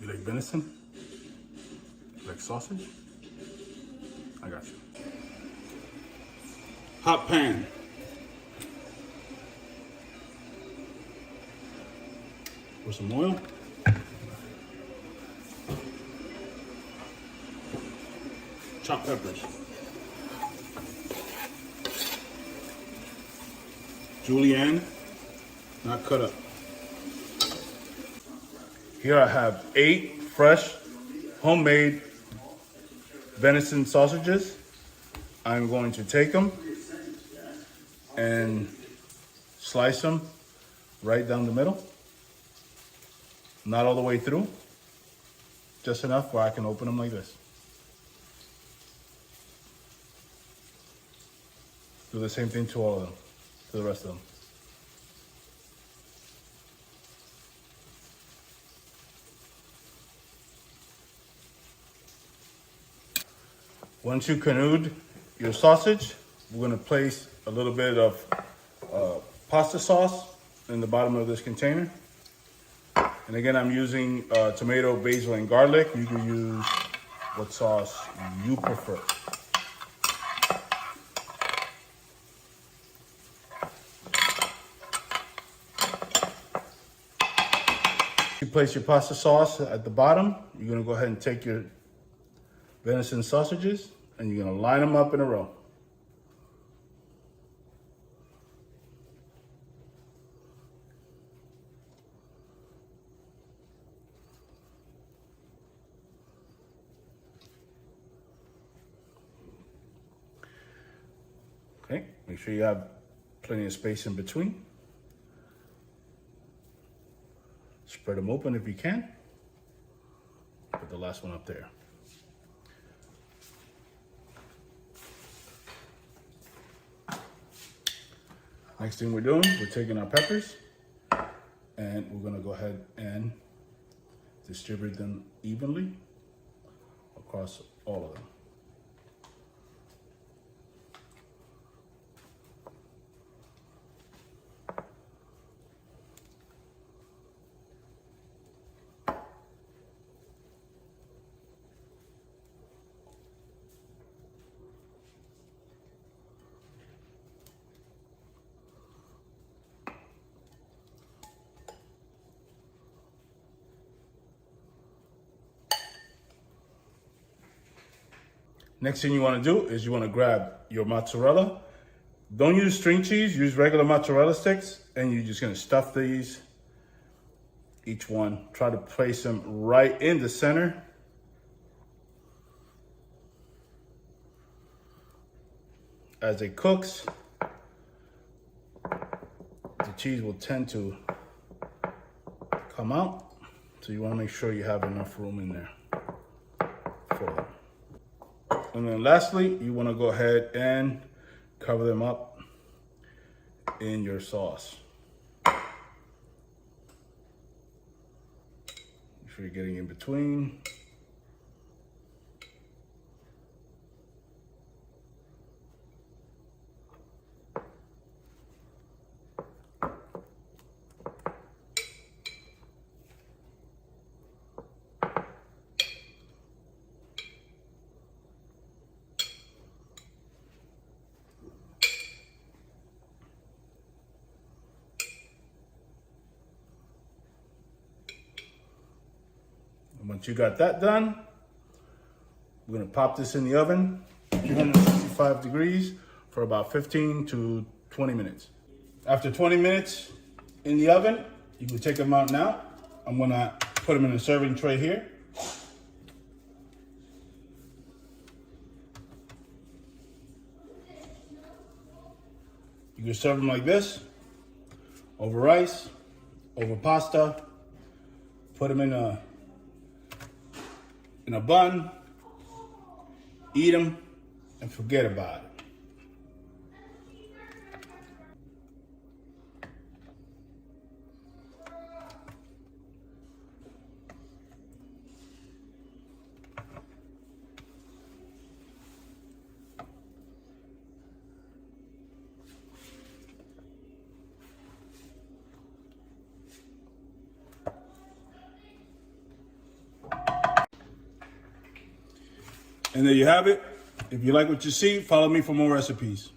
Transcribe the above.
You like venison? You like sausage? I got you. Hot pan. Pour some oil. Chopped peppers. Julienne, not cut up. Here I have 8 fresh, homemade venison sausages. I'm going to take them and slice them right down the middle. Not all the way through, just enough where I can open them like this. Do the same thing to all of them, to the rest of them. Once you canoed your sausage, we're gonna place a little bit of pasta sauce in the bottom of this container. And again, I'm using tomato, basil, and garlic. You can use what sauce you prefer. You place your pasta sauce at the bottom. You're gonna go ahead and take your venison sausages and you're gonna line them up in a row. Okay, make sure you have plenty of space in between. Spread them open if you can. Put the last one up there. Next thing we're doing, we're taking our peppers and we're gonna go ahead and distribute them evenly across all of them. Next thing you want to do is you want to grab your mozzarella. Don't use string cheese, use regular mozzarella sticks, and you're just going to stuff these, each one. Try to place them right in the center. As it cooks, the cheese will tend to come out, so you want to make sure you have enough room in there for them. And then lastly, you want to go ahead and cover them up in your sauce. Make sure you're getting in between. Once you got that done, we're gonna pop this in the oven, 365 degrees for about 15 to 20 minutes. After 20 minutes in the oven, you can take them out now. I'm gonna put them in a serving tray here. You can serve them like this, over rice, over pasta, put them in a bun, eat them, and forget about it. And there you have it. If you like what you see, follow me for more recipes.